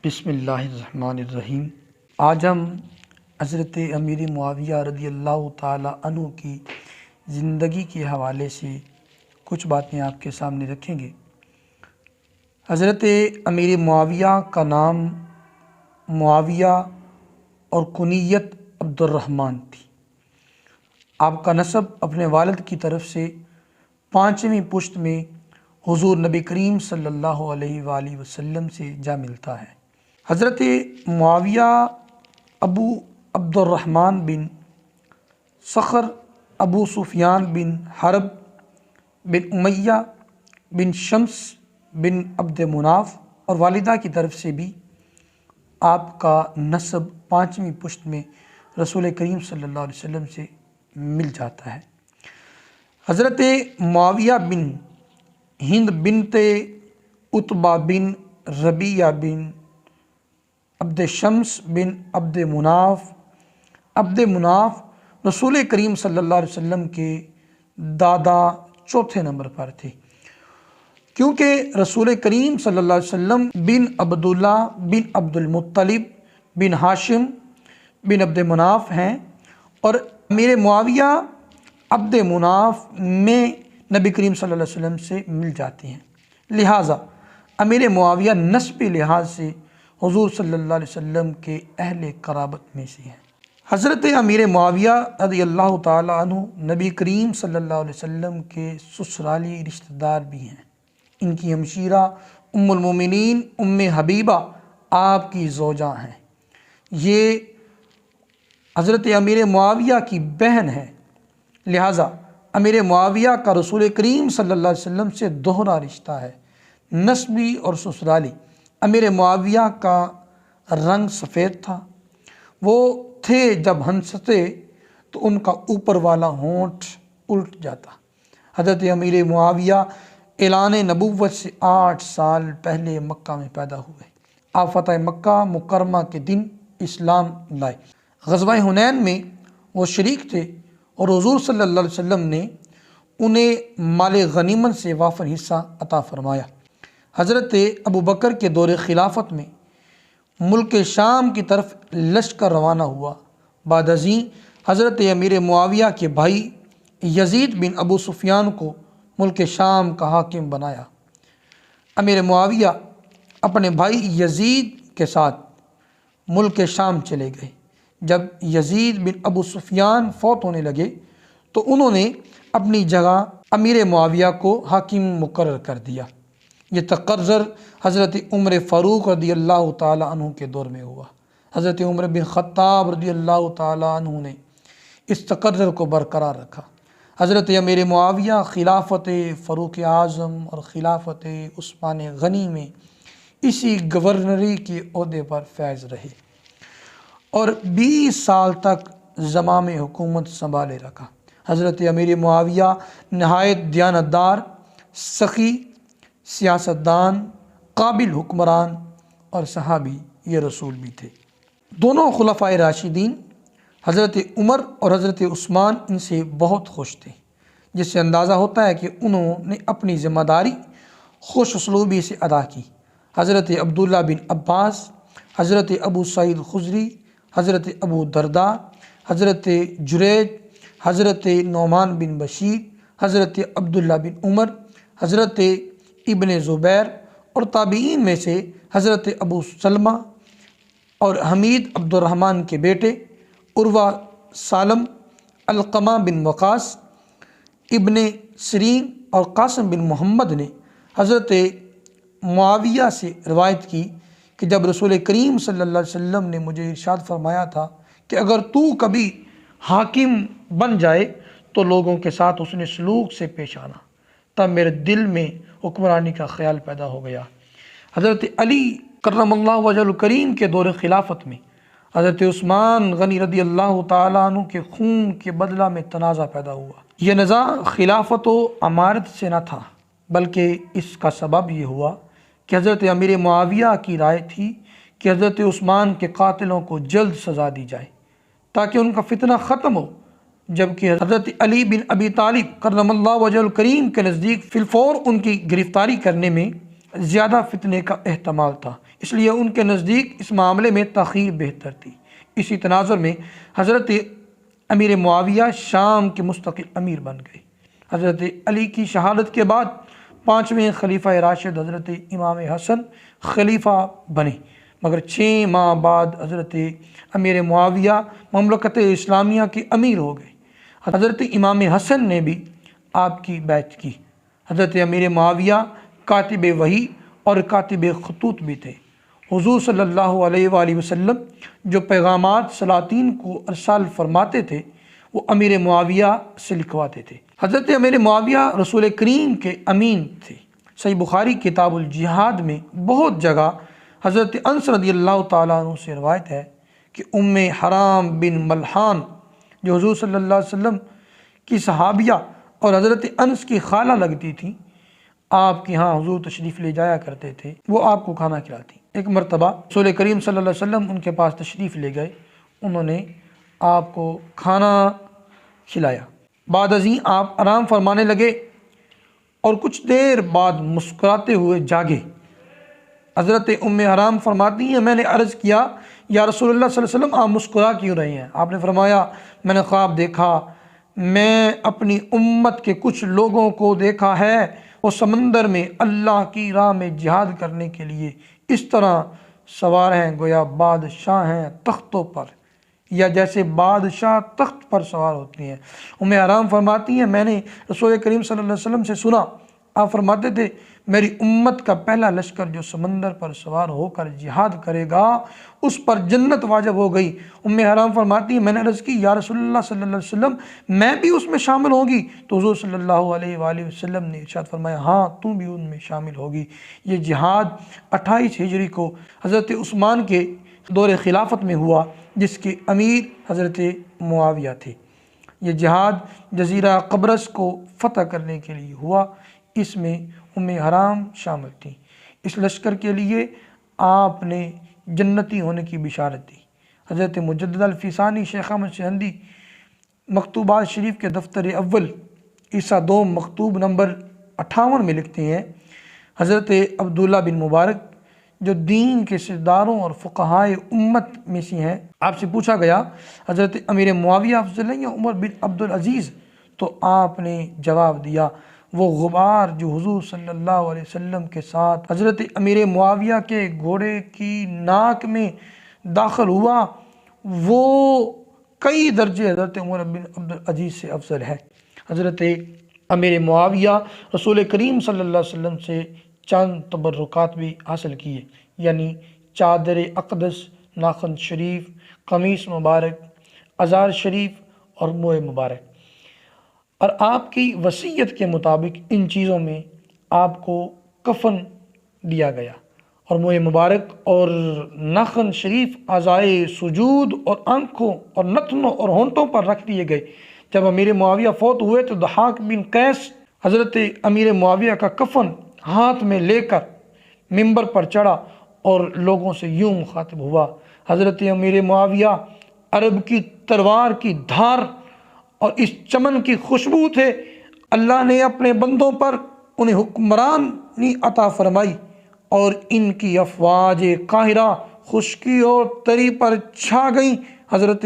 بسم اللہ الرحمن الرحیم۔ آج ہم حضرت امیر معاویہ رضی اللہ تعالی عنہ کی زندگی کے حوالے سے کچھ باتیں آپ کے سامنے رکھیں گے۔ حضرت امیر معاویہ کا نام معاویہ اور کنیت عبد الرحمن تھی۔ آپ کا نسب اپنے والد کی طرف سے 5ویں پشت میں حضور نبی کریم صلی اللہ علیہ وآلہ وسلم سے جا ملتا ہے۔ حضرت معاویہ ابو عبد الرحمن بن صخر ابو سفیان بن حرب بن امیہ بن شمس بن عبد مناف اور والدہ کی طرف سے بھی آپ کا نسب 5ویں پشت میں رسول کریم صلی اللہ علیہ وسلم سے مل جاتا ہے۔ حضرت معاویہ بن ہند بنت عتبہ بن ربیعہ بن عبد شمس بن عبد مناف رسول کریم صلی اللہ علیہ وسلم کے دادا چوتھے نمبر پر تھے، کیونکہ رسول کریم صلی اللہ علیہ وسلم بن عبداللہ بن عبد المطلب بن ہاشم بن عبد مناف ہیں، اور امیر معاویہ عبد مناف میں نبی کریم صلی اللہ علیہ وسلم سے مل جاتے ہیں، لہٰذا امیر معاویہ نسبی لحاظ سے حضور صلی اللہ علیہ وسلم کے اہل قرابت میں سے ہیں۔ حضرت امیر معاویہ رضی اللہ تعالی عنہ نبی کریم صلی اللہ علیہ وسلم کے سسرالی رشتہ دار بھی ہیں۔ ان کی ہمشیرہ ام المومنین ام حبیبہ آپ کی زوجہ ہیں۔ یہ حضرت امیر معاویہ کی بہن ہے، لہٰذا امیر معاویہ کا رسول کریم صلی اللہ علیہ وسلم سے دوہرا رشتہ ہے، نسبی اور سسرالی۔ امیر معاویہ کا رنگ سفید تھا، وہ تھے جب ہنستے تو ان کا اوپر والا ہونٹ الٹ جاتا۔ حضرت امیر معاویہ اعلان نبوت سے 8 سال پہلے مکہ میں پیدا ہوئے۔ آپ فتح مکہ مکرمہ کے دن اسلام لائے۔ غزوہ حنین میں وہ شریک تھے اور حضور صلی اللہ علیہ وسلم نے انہیں مال غنیمت سے وافر حصہ عطا فرمایا۔ حضرت ابوبکر کے دور خلافت میں ملک شام کی طرف لشکر روانہ ہوا۔ بعد ازیں حضرت امیر معاویہ کے بھائی یزید بن ابو سفیان کو ملک شام کا حاکم بنایا۔ امیر معاویہ اپنے بھائی یزید کے ساتھ ملک شام چلے گئے۔ جب یزید بن ابو سفیان فوت ہونے لگے تو انہوں نے اپنی جگہ امیر معاویہ کو حاکم مقرر کر دیا۔ یہ تقرر حضرت عمر فاروق رضی اللہ تعالی عنہ کے دور میں ہوا۔ حضرت عمر بن خطاب رضی اللہ تعالی عنہ نے اس تقرر کو برقرار رکھا۔ حضرت امیر معاویہ خلافت فاروق اعظم اور خلافت عثمان غنی میں اسی گورنری کے عہدے پر فائز رہے اور 20 سال تک زمام حکومت سنبھالے رکھا۔ حضرت امیر معاویہ نہایت دیانتدار، سخی، سیاستدان، قابل حکمران اور صحابی یہ رسول بھی تھے۔ دونوں خلفائے راشدین حضرت عمر اور حضرت عثمان ان سے بہت خوش تھے، جس سے اندازہ ہوتا ہے کہ انہوں نے اپنی ذمہ داری خوش اسلوبی سے ادا کی۔ حضرت عبداللہ بن عباس، حضرت ابو سعید خدری، حضرت ابو درداء، حضرت جریج، حضرت نعمان بن بشیر، حضرت عبداللہ بن عمر، حضرت ابن زبیر اور تابعین میں سے حضرت ابو سلمہ اور حمید عبد الرحمن کے بیٹے عروہ سالم، علقمہ بن وقاص، ابن سیرین اور قاسم بن محمد نے حضرت معاویہ سے روایت کی کہ جب رسول کریم صلی اللہ علیہ وسلم نے مجھے ارشاد فرمایا تھا کہ اگر تو کبھی حاکم بن جائے تو لوگوں کے ساتھ حسن سلوک سے پیش آنا، تب میرے دل میں حکمرانی کا خیال پیدا ہو گیا۔ حضرت علی کرم اللہ وجہ الکریم کے دور خلافت میں حضرت عثمان غنی رضی اللہ تعالیٰ عنہ کے خون کے بدلہ میں تنازع پیدا ہوا۔ یہ نزاع خلافت و امارت سے نہ تھا، بلکہ اس کا سبب یہ ہوا کہ حضرت امیر معاویہ کی رائے تھی کہ حضرت عثمان کے قاتلوں کو جلد سزا دی جائے تاکہ ان کا فتنہ ختم ہو، جبکہ حضرت علی بن ابی طالب کرم اللہ وجہ الکریم کے نزدیک فی الفور ان کی گرفتاری کرنے میں زیادہ فتنے کا احتمال تھا، اس لیے ان کے نزدیک اس معاملے میں تاخیر بہتر تھی۔ اسی تناظر میں حضرت امیر معاویہ شام کے مستقل امیر بن گئے۔ حضرت علی کی شہادت کے بعد 5ویں خلیفہ راشد حضرت امام حسن خلیفہ بنے، مگر 6 ماہ بعد حضرت امیر معاویہ مملکت اسلامیہ کے امیر ہو گئے۔ حضرت امام حسن نے بھی آپ کی بیعت کی۔ حضرت امیر معاویہ کاتب وحی اور کاتب خطوط بھی تھے۔ حضور صلی اللہ علیہ وآلہ وسلم جو پیغامات سلاطین کو ارسال فرماتے تھے وہ امیر معاویہ سے لکھواتے تھے۔ حضرت امیر معاویہ رسول کریم کے امین تھے۔ صحیح بخاری کتاب الجہاد میں بہت جگہ حضرت انس رضی اللہ تعالیٰ عنہ سے روایت ہے کہ ام حرام بن ملحان جو حضور صلی اللہ علیہ وسلم کی صحابیہ اور حضرت انس کی خالہ لگتی تھیں، آپ کے ہاں حضور تشریف لے جایا کرتے تھے، وہ آپ کو کھانا کھلاتی۔ ایک مرتبہ رسول کریم صلی اللہ علیہ وسلم ان کے پاس تشریف لے گئے، انہوں نے آپ کو کھانا کھلایا۔ بعد ازیں آپ آرام فرمانے لگے اور کچھ دیر بعد مسکراتے ہوئے جاگے۔ حضرت ام حرام فرماتی ہیں میں نے عرض کیا یا رسول اللہ صلی اللہ علیہ وسلم آپ مسکرا کیوں رہے ہیں؟ آپ نے فرمایا میں نے خواب دیکھا، میں اپنی امت کے کچھ لوگوں کو دیکھا ہے وہ سمندر میں اللہ کی راہ میں جہاد کرنے کے لیے اس طرح سوار ہیں گویا بادشاہ ہیں تختوں پر، یا جیسے بادشاہ تخت پر سوار ہوتی ہیں۔ ام حرام فرماتی ہیں میں نے رسول کریم صلی اللہ علیہ وسلم سے سنا، آپ فرماتے تھے میری امت کا پہلا لشکر جو سمندر پر سوار ہو کر جہاد کرے گا اس پر جنت واجب ہو گئی۔ ام حرام فرماتی ہیں میں نے عرض کی یا رسول اللہ صلی اللہ علیہ وسلم میں بھی اس میں شامل ہوگی؟ تو حضور صلی اللہ علیہ وآلہ وسلم نے ارشاد فرمایا ہاں تو بھی ان میں شامل ہوگی۔ یہ جہاد 28 ہجری کو حضرت عثمان کے دور خلافت میں ہوا جس کے امیر حضرت معاویہ تھے۔ یہ جہاد جزیرہ قبرص کو فتح کرنے کے لیے ہوا، اس میں ام حرام شامل تھیں۔ اس لشکر کے لیے آپ نے جنتی ہونے کی بشارت دی۔ حضرت مجدد الفیسانی شیخ احمد سہندی مکتوبات شریف کے دفتر اول عیسیٰ 2 مکتوب نمبر 58 میں لکھتے ہیں حضرت عبداللہ بن مبارک جو دین کے سرداروں اور فقہائے امت میں سے ہیں، آپ سے پوچھا گیا حضرت امیر معاویہ افضل ہیں یا عمر بن عبدالعزیز؟ تو آپ نے جواب دیا وہ غبار جو حضور صلی اللہ علیہ وسلم کے ساتھ حضرت امیر معاویہ کے گھوڑے کی ناک میں داخل ہوا وہ کئی درجے حضرت عمر بن عبدالعزیز سے افضل ہے۔ حضرت امیر معاویہ رسول کریم صلی اللہ علیہ وسلم سے چند تبرکات بھی حاصل کیے، یعنی چادر اقدس، ناخن شریف، قمیص مبارک، ازار شریف اور موئے مبارک، اور آپ کی وصیت کے مطابق ان چیزوں میں آپ کو کفن دیا گیا اور موئے مبارک اور ناخن شریف اعضائے سجود اور آنکھوں اور نتنوں اور ہونٹوں پر رکھ دیے گئے۔ جب امیر معاویہ فوت ہوئے تو ضحاک بن قیس حضرت امیر معاویہ کا کفن ہاتھ میں لے کر منبر پر چڑھا اور لوگوں سے یوں مخاطب ہوا حضرت امیر معاویہ عرب کی تلوار کی دھار اور اس چمن کی خوشبو تھے، اللہ نے اپنے بندوں پر انہیں حکمرانی عطا فرمائی اور ان کی افواج قاہرہ خشکی اور تری پر چھا گئیں۔ حضرت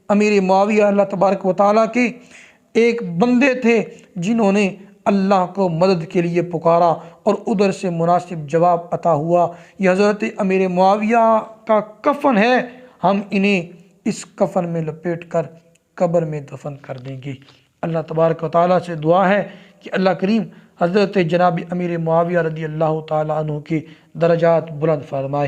امیر معاویہ اللہ تبارک و تعالیٰ کے ایک بندے تھے جنہوں نے اللہ کو مدد کے لیے پکارا اور ادھر سے مناسب جواب عطا ہوا۔ یہ حضرت امیر معاویہ کا کفن ہے، ہم انہیں اس کفن میں لپیٹ کر قبر میں دفن کر دیں گے۔ اللہ تبارک و تعالیٰ سے دعا ہے کہ اللہ کریم حضرت جناب امیر معاویہ رضی اللہ تعالیٰ عنہ کے درجات بلند فرمائے۔